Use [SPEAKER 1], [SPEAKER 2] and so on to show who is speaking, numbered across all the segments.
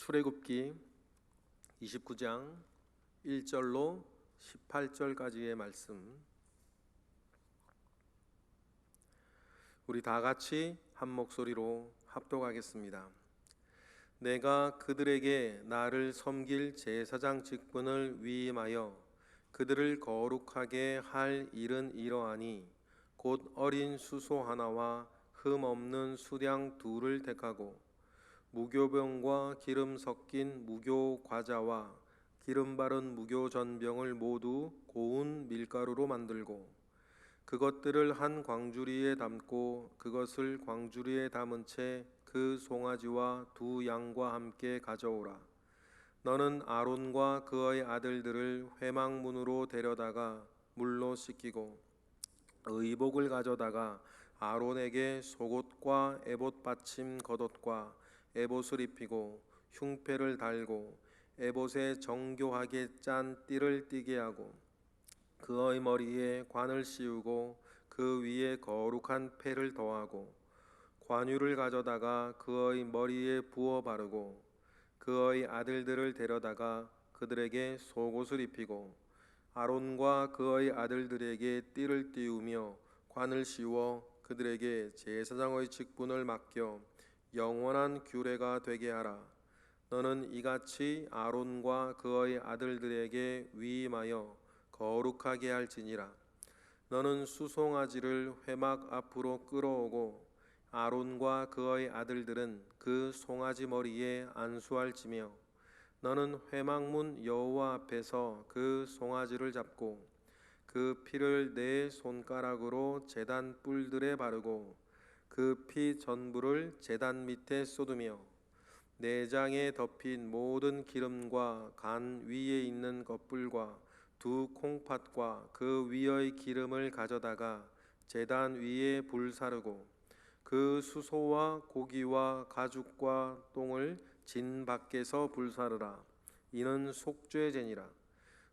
[SPEAKER 1] 출애굽기 29장 1절로 18절까지의 말씀, 우리 다 같이 한 목소리로 합독하겠습니다. 내가 그들에게 나를 섬길 제사장 직분을 위임하여 그들을 거룩하게 할 일은 이러하니 곧 어린 수소 하나와 흠 없는 수량 둘을 택하고 무교병과 기름 섞인 무교 과자와 기름 바른 무교 전병을 모두 고운 밀가루로 만들고 그것들을 한 광주리에 담고 그것을 광주리에 담은 채 그 송아지와 두 양과 함께 가져오라. 너는 아론과 그의 아들들을 회막문으로 데려다가 물로 씻기고 의복을 가져다가 아론에게 속옷과 에봇 받침 겉옷과 에봇을 입히고 흉패를 달고 에봇에 정교하게 짠 띠를 띠게 하고 그의 머리에 관을 씌우고 그 위에 거룩한 패를 더하고 관유를 가져다가 그의 머리에 부어 바르고 그의 아들들을 데려다가 그들에게 속옷을 입히고 아론과 그의 아들들에게 띠를 띠우며 관을 씌워 그들에게 제사장의 직분을 맡겨 영원한 규례가 되게 하라. 너는 이같이 아론과 그의 아들들에게 위임하여 거룩하게 할지니라. 너는 수송아지를 회막 앞으로 끌어오고 아론과 그의 아들들은 그 송아지 머리에 안수할지며 너는 회막문 여호와 앞에서 그 송아지를 잡고 그 피를 네 손가락으로 제단 뿔들에 바르고 그 피 전부를 제단 밑에 쏟으며 내장에 덮인 모든 기름과 간 위에 있는 것불과 두 콩팥과 그 위의 기름을 가져다가 제단 위에 불사르고 그 수소와 고기와 가죽과 똥을 진 밖에서 불사르라. 이는 속죄제니라.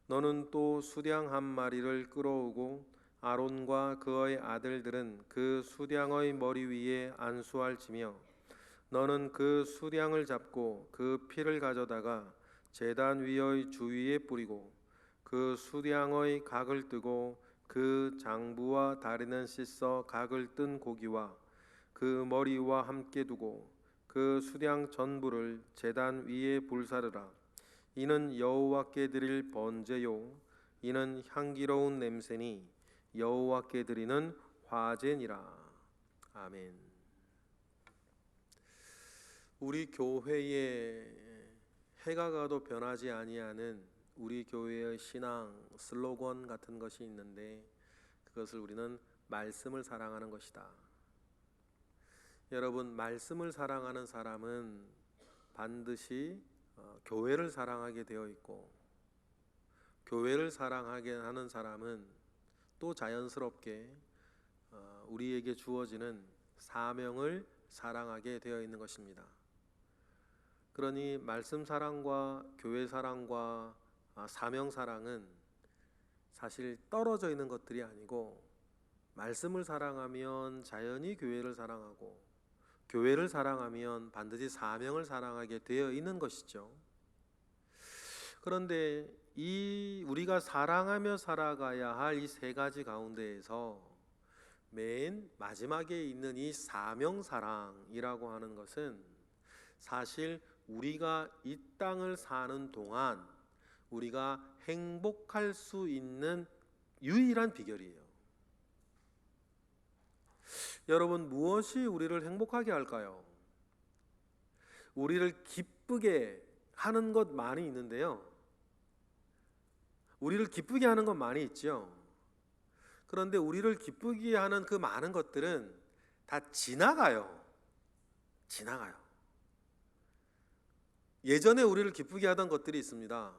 [SPEAKER 1] 너는 또 수량 한 마리를 끌어오고 아론과 그의 아들들은 그 수량의 머리 위에 안수할지며 너는 그 수량을 잡고 그 피를 가져다가 제단 위의 주위에 뿌리고 그 수량의 각을 뜨고 그 장부와 다리는 씻어 각을 뜬 고기와 그 머리와 함께 두고 그 수량 전부를 제단 위에 불사르라. 이는 여호와께 드릴 번제요 이는 향기로운 냄새니 여호와께 드리는 화제니라. 아멘. 우리 교회에 해가 가도 변하지 아니하는 우리 교회의 신앙 슬로건 같은 것이 있는데 그것을 우리는 말씀을 사랑하는 것이다. 여러분, 말씀을 사랑하는 사람은 반드시 교회를 사랑하게 되어 있고 교회를 사랑하게 하는 사람은 또 자연스럽게 우리에게 주어지는 사명을 사랑하게 되어 있는 것입니다. 그러니 말씀 사랑과 교회 사랑과 사명 사랑은 사실 떨어져 있는 것들이 아니고 말씀을 사랑하면 자연히 교회를 사랑하고 교회를 사랑하면 반드시 사명을 사랑하게 되어 있는 것이죠. 그런데 이 우리가 사랑하며 살아가야 할 이 세 가지 가운데에서 맨 마지막에 있는 이 사명 사랑이라고 하는 것은 사실 우리가 이 땅을 사는 동안 우리가 행복할 수 있는 유일한 비결이에요. 여러분, 무엇이 우리를 행복하게 할까요? 우리를 기쁘게 하는 것 많이 있는데요. 우리를 기쁘게 하는 것 많이 있죠. 그런데 우리를 기쁘게 하는 그 많은 것들은 다 지나가요. 예전에 우리를 기쁘게 하던 것들이 있습니다.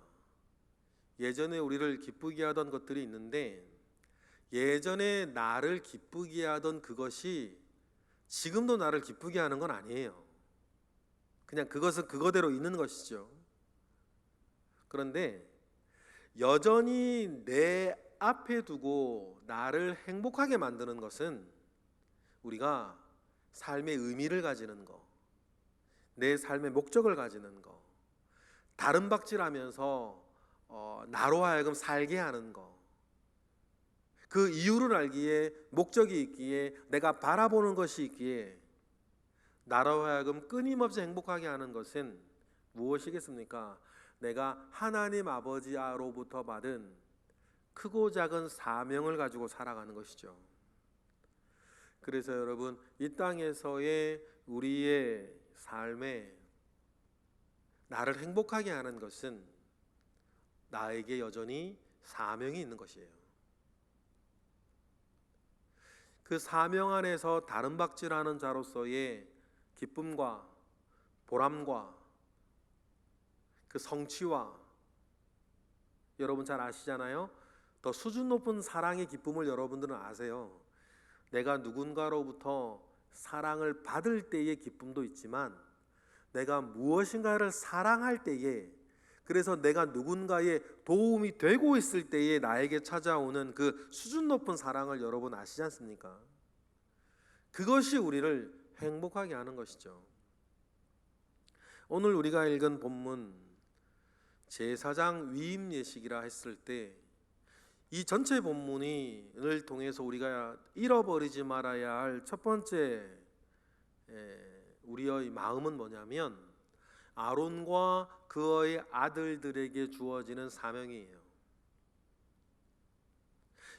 [SPEAKER 1] 예전에 우리를 기쁘게 하던 것들이 있는데 예전에 나를 기쁘게 하던 그것이 지금도 나를 기쁘게 하는 건 아니에요. 그냥 그것은 그거대로 있는 것이죠. 그런데 여전히 내 앞에 두고 나를 행복하게 만드는 것은 우리가 삶의 의미를 가지는 것, 내 삶의 목적을 가지는 것, 다름박질하면서 나로 하여금 살게 하는 거, 그 이유를 알기에, 목적이 있기에, 내가 바라보는 것이 있기에 나로 하여금 끊임없이 행복하게 하는 것은 무엇이겠습니까? 내가 하나님 아버지로부터 받은 크고 작은 사명을 가지고 살아가는 것이죠. 그래서 여러분, 이 땅에서의 우리의 삶에 나를 행복하게 하는 것은 나에게 여전히 사명이 있는 것이에요. 그 사명 안에서 다름박질하는 자로서의 기쁨과 보람과 그 성취와, 여러분 잘 아시잖아요. 더 수준 높은 사랑의 기쁨을 여러분들은 아세요. 내가 누군가로부터 사랑을 받을 때의 기쁨도 있지만, 내가 무엇인가를 사랑할 때에, 그래서 내가 누군가의 도움이 되고 있을 때에 나에게 찾아오는 그 수준 높은 사랑을 여러분 아시지 않습니까? 그것이 우리를 행복하게 하는 것이죠. 오늘 우리가 읽은 본문 제사장 위임 예식이라 했을 때, 이 전체 본문을 통해서 우리가 잃어버리지 말아야 할 첫 번째 우리의 마음은 뭐냐면, 아론과 그의 아들들에게 주어지는 사명이에요.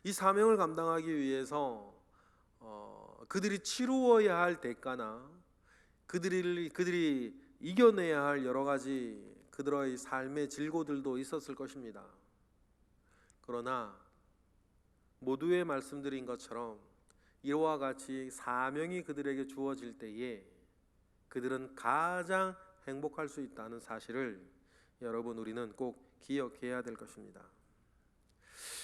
[SPEAKER 1] 이 사명을 감당하기 위해서 그들이 치루어야 할 대가나 그들이 이겨내야 할 여러 가지 그들의 삶의 질고들도 있었을 것입니다. 그러나 모두의 말씀드린 것처럼 이와 같이 사명이 그들에게 주어질 때에 그들은 가장 행복할 수 있다는 사실을 여러분, 우리는 꼭 기억해야 될 것입니다.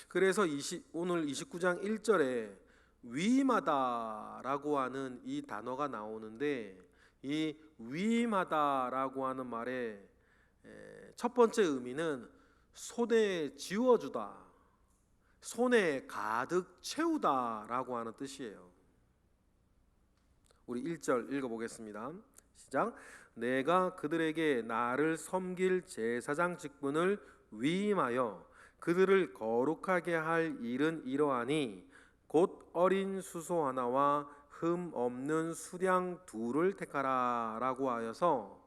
[SPEAKER 1] 그래서 오늘 29장 1절에 위임하다라고 하는 이 단어가 나오는데, 이 위임하다라고 하는 말의 첫 번째 의미는 손에 쥐어주다, 손에 가득 채우다라고 하는 뜻이에요. 우리 1절 읽어보겠습니다. 시작. 내가 그들에게 나를 섬길 제사장 직분을 위임하여 그들을 거룩하게 할 일은 이러하니 곧 어린 수소 하나와 흠 없는 수량 둘을 택하라 라고 하여서,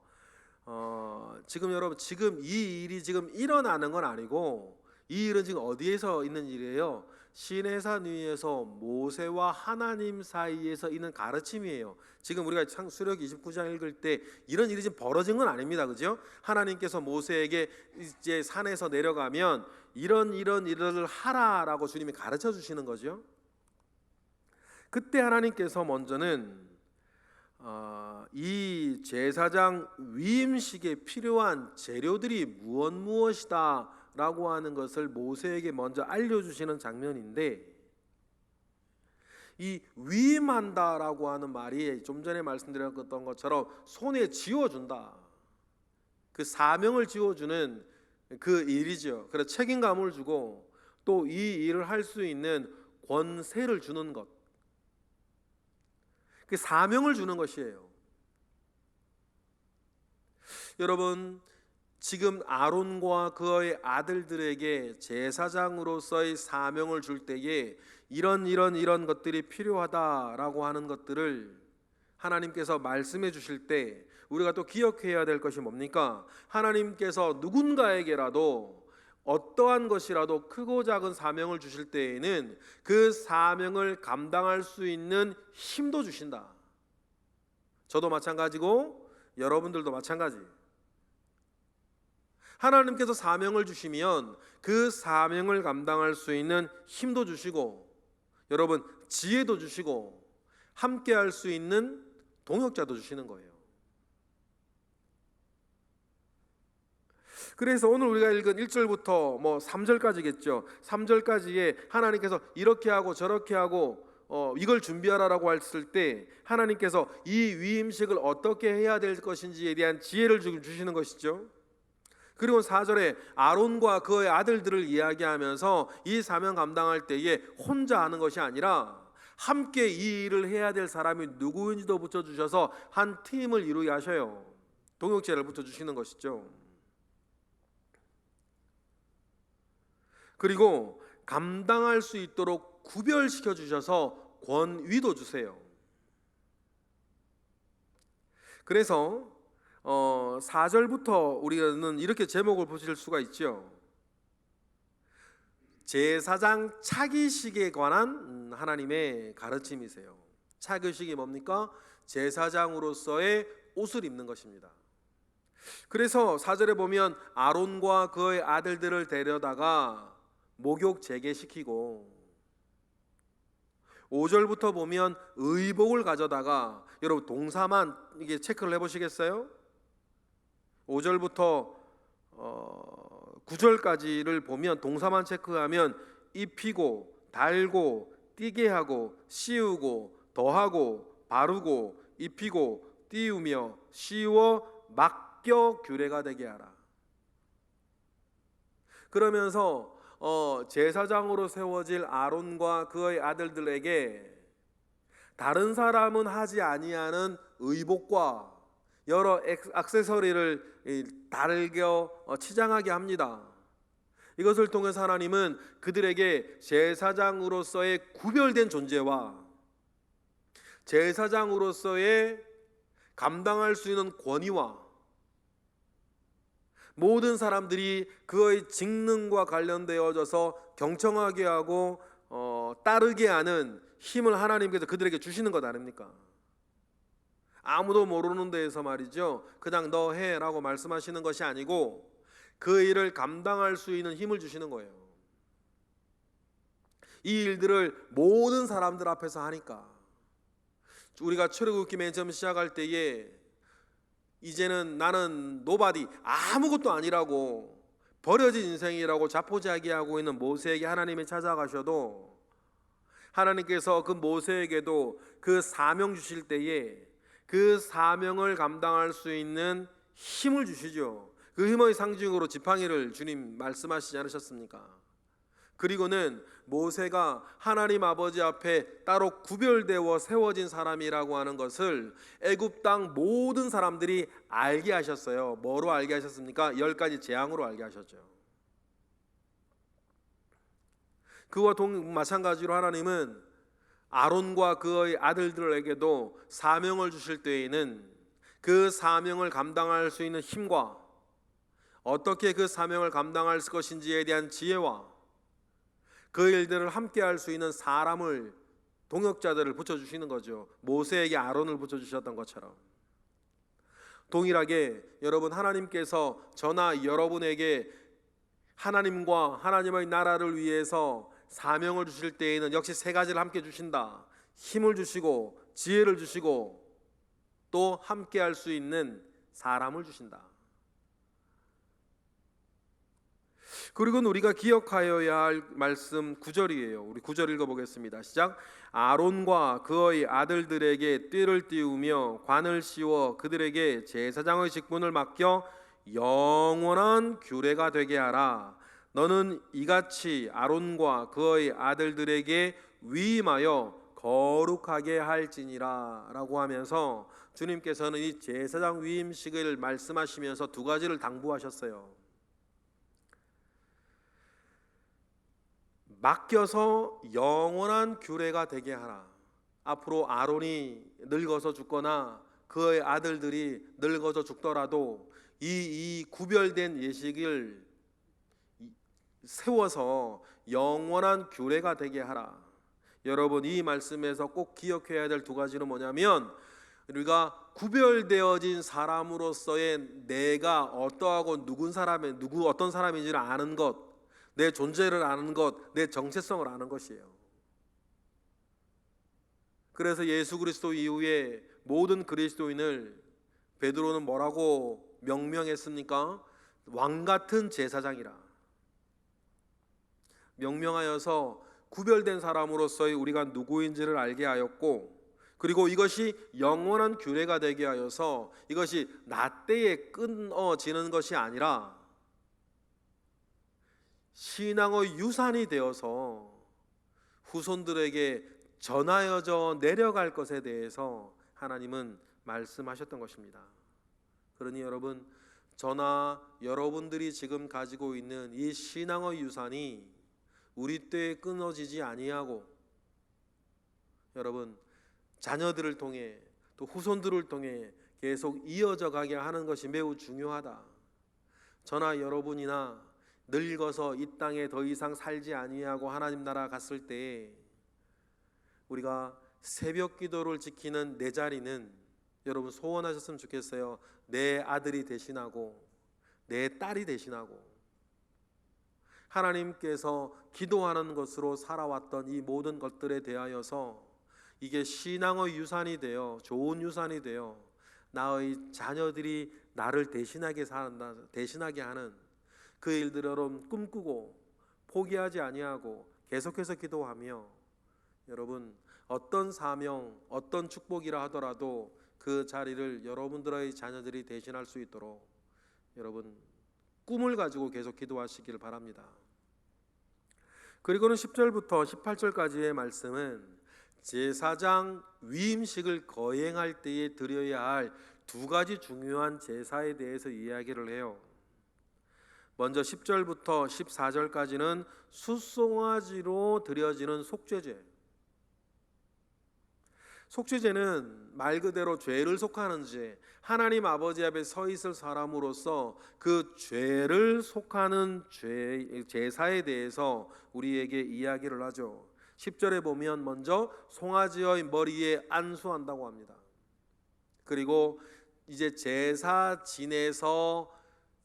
[SPEAKER 1] 지금 여러분, 지금 이 일이 지금 일어나는 건 아니고, 이 일은 지금 어디에서 있는 일이에요? 시내산 위에서 모세와 하나님 사이에서 있는 가르침이에요. 지금 우리가 수력 29장 읽을 때 이런 일이 지금 벌어진 건 아닙니다. 그죠? 하나님께서 모세에게 이제 산에서 내려가면 이런 일을 하라라고 주님이 가르쳐 주시는 거죠. 그때 하나님께서 먼저는 이 제사장 위임식에 필요한 재료들이 무엇이다 라고 하는 것을 모세에게 먼저 알려주시는 장면인데, 이 위임한다라고 하는 말이 좀 전에 말씀드렸던 것처럼 손에 쥐어준다, 그 사명을 쥐어주는 그 일이죠. 그래서 책임감을 주고 또 이 일을 할 수 있는 권세를 주는 것, 그 사명을 주는 것이에요. 여러분, 지금 아론과 그의 아들들에게 제사장으로서의 사명을 줄 때에 이런 것들이 필요하다라고 하는 것들을 하나님께서 말씀해 주실 때 우리가 또 기억해야 될 것이 뭡니까? 하나님께서 누군가에게라도 어떠한 것이라도 크고 작은 사명을 주실 때에는 그 사명을 감당할 수 있는 힘도 주신다. 저도 마찬가지고 여러분들도 마찬가지. 하나님께서 사명을 주시면 그 사명을 감당할 수 있는 힘도 주시고, 여러분, 지혜도 주시고, 함께 할 수 있는 동역자도 주시는 거예요. 그래서 오늘 우리가 읽은 1절부터 3절까지겠죠. 3절까지에 하나님께서 이렇게 하고 저렇게 하고 이걸 준비하라라고 했을 때 하나님께서 이 위임식을 어떻게 해야 될 것인지에 대한 지혜를 주시는 것이죠. 그리고 4절에 아론과 그의 아들들을 이야기하면서 이 사명 감당할 때에 혼자 하는 것이 아니라 함께 이 일을 해야 될 사람이 누구인지도 붙여주셔서 한 팀을 이루게 하셔요. 동역자를 붙여주시는 것이죠. 그리고 감당할 수 있도록 구별시켜 주셔서 권위도 주세요. 그래서 4절부터 우리는 이렇게 제목을 보실 수가 있죠. 제사장 차기식에 관한 하나님의 가르침이세요. 차기식이 뭡니까? 제사장으로서의 옷을 입는 것입니다. 그래서 4절에 보면 아론과 그의 아들들을 데려다가 목욕 재개시키고, 5절부터 보면 의복을 가져다가, 여러분 동사만 이게 체크를 해보시겠어요? 5절부터 9절까지를 보면 동사만 체크하면 입히고 달고 띠게 하고 씌우고 더하고 바르고 입히고 띄우며 씌워 맡겨 규례가 되게 하라. 그러면서 제사장으로 세워질 아론과 그의 아들들에게 다른 사람은 하지 아니하는 의복과 여러 액세서리를 달겨 치장하게 합니다. 이것을 통해서 하나님은 그들에게 제사장으로서의 구별된 존재와 제사장으로서의 감당할 수 있는 권위와 모든 사람들이 그의 직능과 관련되어져서 경청하게 하고 따르게 하는 힘을 하나님께서 그들에게 주시는 것 아닙니까? 아무도 모르는 데에서 말이죠, 그냥 너 해라고 말씀하시는 것이 아니고 그 일을 감당할 수 있는 힘을 주시는 거예요. 이 일들을 모든 사람들 앞에서 하니까 우리가 출애굽기 맨 처음 시작할 때에 이제는 나는 노바디, 아무것도 아니라고 버려진 인생이라고 자포자기하고 있는 모세에게 하나님이 찾아가셔도 하나님께서 그 모세에게도 그 사명 주실 때에 그 사명을 감당할 수 있는 힘을 주시죠. 그 힘의 상징으로 지팡이를 주님 말씀하시지 않으셨습니까? 그리고는 모세가 하나님 아버지 앞에 따로 구별되어 세워진 사람이라고 하는 것을 애굽 땅 모든 사람들이 알게 하셨어요. 뭐로 알게 하셨습니까? 10가지 재앙으로 알게 하셨죠. 그와 마찬가지로 하나님은 아론과 그의 아들들에게도 사명을 주실 때에는 그 사명을 감당할 수 있는 힘과 어떻게 그 사명을 감당할 것인지에 대한 지혜와 그 일들을 함께 할 수 있는 사람을, 동역자들을 붙여주시는 거죠. 모세에게 아론을 붙여주셨던 것처럼 동일하게 여러분, 하나님께서 저나 여러분에게 하나님과 하나님의 나라를 위해서 사명을 주실 때에는 역시 3가지를 함께 주신다. 힘을 주시고 지혜를 주시고 또 함께 할 수 있는 사람을 주신다. 그리고 우리가 기억하여야 할 말씀 9절이에요. 우리 9절 읽어보겠습니다. 시작. 아론과 그의 아들들에게 띠를 띄우며 관을 씌워 그들에게 제사장의 직분을 맡겨 영원한 규례가 되게 하라. 너는 이같이 아론과 그의 아들들에게 위임하여 거룩하게 할지니라 라고 하면서 주님께서는 이 제사장 위임식을 말씀하시면서 2가지를 당부하셨어요. 맡겨서 영원한 규례가 되게 하라. 앞으로 아론이 늙어서 죽거나 그의 아들들이 늙어서 죽더라도 이 구별된 예식을 세워서 영원한 규례가 되게 하라. 여러분, 이 말씀에서 꼭 기억해야 될 2가지는 뭐냐면, 우리가 구별되어진 사람으로서의 내가 어떠하고 어떤 사람인지를 아는 것, 내 존재를 아는 것, 내 정체성을 아는 것이에요. 그래서 예수 그리스도 이후에 모든 그리스도인을 베드로는 뭐라고 명명했습니까? 왕같은 제사장이라 명명하여서 구별된 사람으로서의 우리가 누구인지를 알게 하였고, 그리고 이것이 영원한 규례가 되게 하여서 이것이 나 때에 끊어지는 것이 아니라 신앙의 유산이 되어서 후손들에게 전하여져 내려갈 것에 대해서 하나님은 말씀하셨던 것입니다. 그러니 여러분, 저나 여러분들이 지금 가지고 있는 이 신앙의 유산이 우리 때에 끊어지지 아니하고 여러분 자녀들을 통해 또 후손들을 통해 계속 이어져 가게 하는 것이 매우 중요하다. 저나 여러분이나 늙어서 이 땅에 더 이상 살지 아니하고 하나님 나라 갔을 때 우리가 새벽 기도를 지키는 내 자리는 여러분 소원하셨으면 좋겠어요. 내 아들이 대신하고 내 딸이 대신하고 하나님께서 기도하는 것으로 살아왔던 이 모든 것들에 대하여서 이게 신앙의 유산이 되어 좋은 유산이 되어 나의 자녀들이 나를 대신하게 하는 그 일들을 여러분 꿈꾸고 포기하지 아니하고 계속해서 기도하며 여러분 어떤 사명 어떤 축복이라 하더라도 그 자리를 여러분들의 자녀들이 대신할 수 있도록 여러분 꿈을 가지고 계속 기도하시기를 바랍니다. 그리고는 10절부터 18절까지의 말씀은 제사장 위임식을 거행할 때에 드려야 할 두 가지 중요한 제사에 대해서 이야기를 해요. 먼저 10절부터 14절까지는 숫송아지로 드려지는 속죄제. 속죄제는 말 그대로 죄를 속하는 죄, 하나님 아버지 앞에 서 있을 사람으로서 그 죄를 속하는 제사에 대해서 우리에게 이야기를 하죠. 10절에 보면 먼저 송아지의 머리에 안수한다고 합니다. 그리고 이제 제사 지내서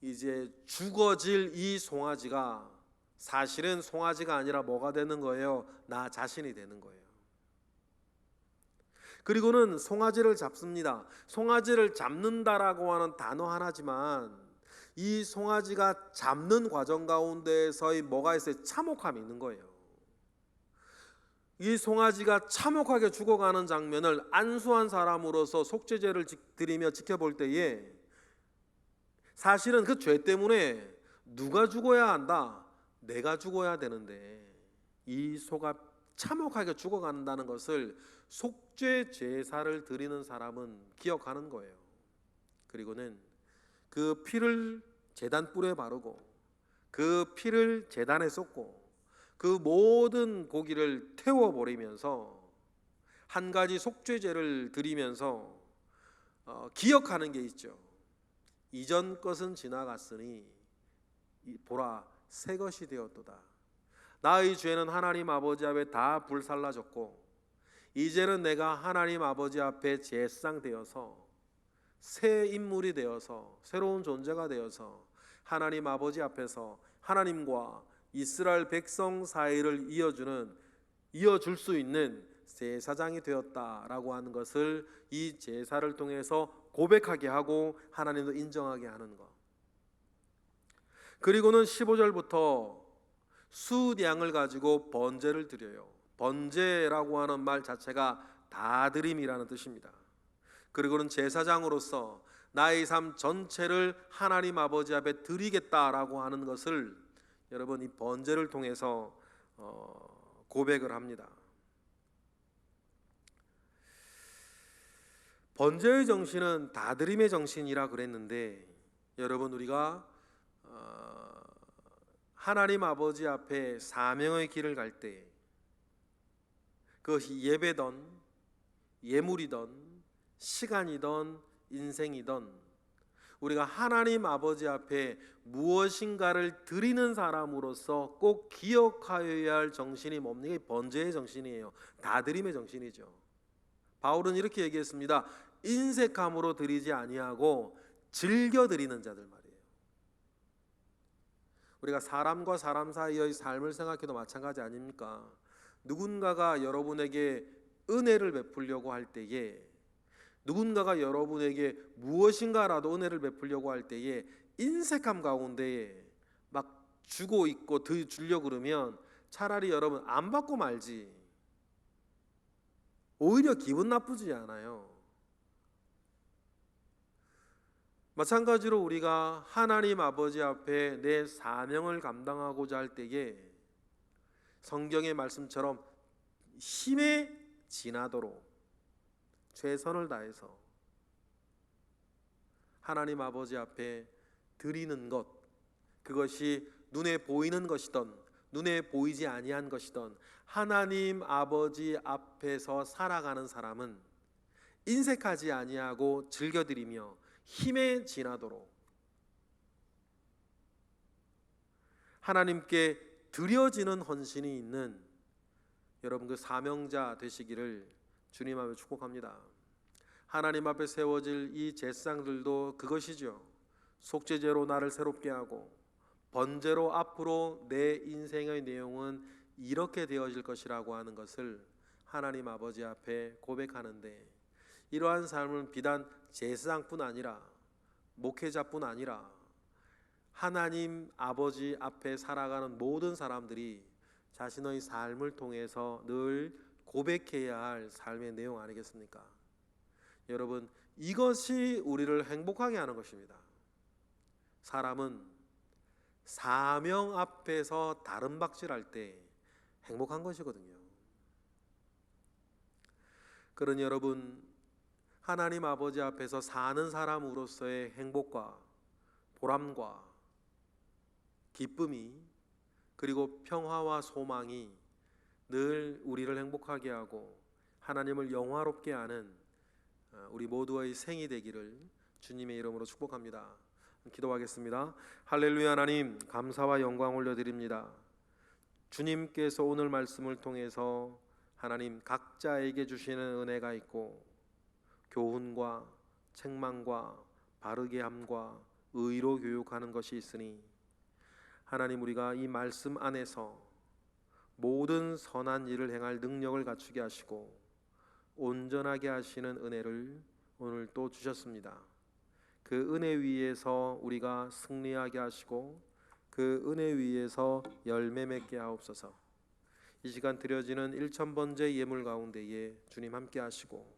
[SPEAKER 1] 이제 죽어질 이 송아지가 사실은 송아지가 아니라 뭐가 되는 거예요? 나 자신이 되는 거예요. 그리고는 송아지를 잡습니다. 송아지를 잡는다라고 하는 단어 하나지만 이 송아지가 잡는 과정 가운데서의 뭐가 있어요? 참혹함이 있는 거예요. 이 송아지가 참혹하게 죽어가는 장면을 안수한 사람으로서 속죄제를 드리며 지켜볼 때에 사실은 그 죄 때문에 누가 죽어야 한다? 내가 죽어야 되는데 이 소가 참혹하게 죽어간다는 것을 속죄 제사를 드리는 사람은 기억하는 거예요. 그리고는 그 피를 제단 뿔에 바르고 그 피를 제단에 쏟고 그 모든 고기를 태워버리면서 한 가지 속죄제를 드리면서 기억하는 게 있죠. 이전 것은 지나갔으니 보라 새 것이 되었도다. 나의 죄는 하나님 아버지 앞에 다 불살라졌고 이제는 내가 하나님 아버지 앞에 제사장 되어서 새 인물이 되어서 새로운 존재가 되어서 하나님 아버지 앞에서 하나님과 이스라엘 백성 사이를 이어줄 수 있는 제사장이 되었다라고 하는 것을 이 제사를 통해서 고백하게 하고 하나님도 인정하게 하는 것. 그리고는 15절부터 수양을 가지고 번제를 드려요. 번제라고 하는 말 자체가 다드림이라는 뜻입니다. 그리고는 제사장으로서 나의 삶 전체를 하나님 아버지 앞에 드리겠다라고 하는 것을 여러분 이 번제를 통해서 고백을 합니다. 번제의 정신은 다드림의 정신이라 그랬는데 여러분 우리가 하나님 아버지 앞에 사명의 길을 갈 때 그것이 예배든 예물이든 시간이든 인생이든 우리가 하나님 아버지 앞에 무엇인가를 드리는 사람으로서 꼭 기억하여야 할 정신이 뭡니까? 번제의 정신이에요. 다드림의 정신이죠. 바울은 이렇게 얘기했습니다. 인색함으로 드리지 아니하고 즐겨 드리는 자들 말이에요. 우리가 사람과 사람 사이의 삶을 생각해도 마찬가지 아닙니까? 누군가가 여러분에게 은혜를 베풀려고 할 때에 누군가가 여러분에게 무엇인가라도 은혜를 베풀려고 할 때에 인색함 가운데에 막 주고 있고 더 주려고 그러면 차라리 여러분 안 받고 말지. 오히려 기분 나쁘지 않아요. 마찬가지로 우리가 하나님 아버지 앞에 내 사명을 감당하고자 할 때에 성경의 말씀처럼 힘에 지나도록 최선을 다해서 하나님 아버지 앞에 드리는 것, 그것이 눈에 보이는 것이든 눈에 보이지 아니한 것이던 하나님 아버지 앞에서 살아가는 사람은 인색하지 아니하고 즐겨드리며 힘에 지나도록 하나님께 드려지는 헌신이 있는 여러분 그 사명자 되시기를 주님 앞에 축복합니다. 하나님 앞에 세워질 이 제사장들도 그것이죠. 속죄제로 나를 새롭게 하고 번제로 앞으로 내 인생의 내용은 이렇게 되어질 것이라고 하는 것을 하나님 아버지 앞에 고백하는데, 이러한 삶은 비단 제사장뿐 아니라 목회자뿐 아니라 하나님 아버지 앞에 살아가는 모든 사람들이 자신의 삶을 통해서 늘 고백해야 할 삶의 내용 아니겠습니까? 여러분, 이것이 우리를 행복하게 하는 것입니다. 사람은 사명 앞에서 다름박질할 때 행복한 것이거든요. 그러니 여러분, 하나님 아버지 앞에서 사는 사람으로서의 행복과 보람과 기쁨이, 그리고 평화와 소망이 늘 우리를 행복하게 하고 하나님을 영화롭게 하는 우리 모두의 생이 되기를 주님의 이름으로 축복합니다. 기도하겠습니다. 할렐루야. 하나님 감사와 영광 올려드립니다. 주님께서 오늘 말씀을 통해서 하나님 각자에게 주시는 은혜가 있고 교훈과 책망과 바르게 함과 의로 교육하는 것이 있으니 하나님, 우리가 이 말씀 안에서 모든 선한 일을 행할 능력을 갖추게 하시고 온전하게 하시는 은혜를 오늘 또 주셨습니다. 그 은혜 위에서 우리가 승리하게 하시고 그 은혜 위에서 열매 맺게 하옵소서. 이 시간 드려지는 1000번째 예물 가운데에 주님 함께 하시고,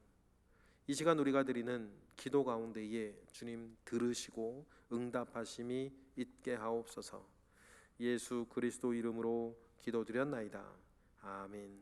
[SPEAKER 1] 이 시간 우리가 드리는 기도 가운데에 주님 들으시고 응답하심이 있게 하옵소서. 예수 그리스도 이름으로 기도드렸나이다. 아멘.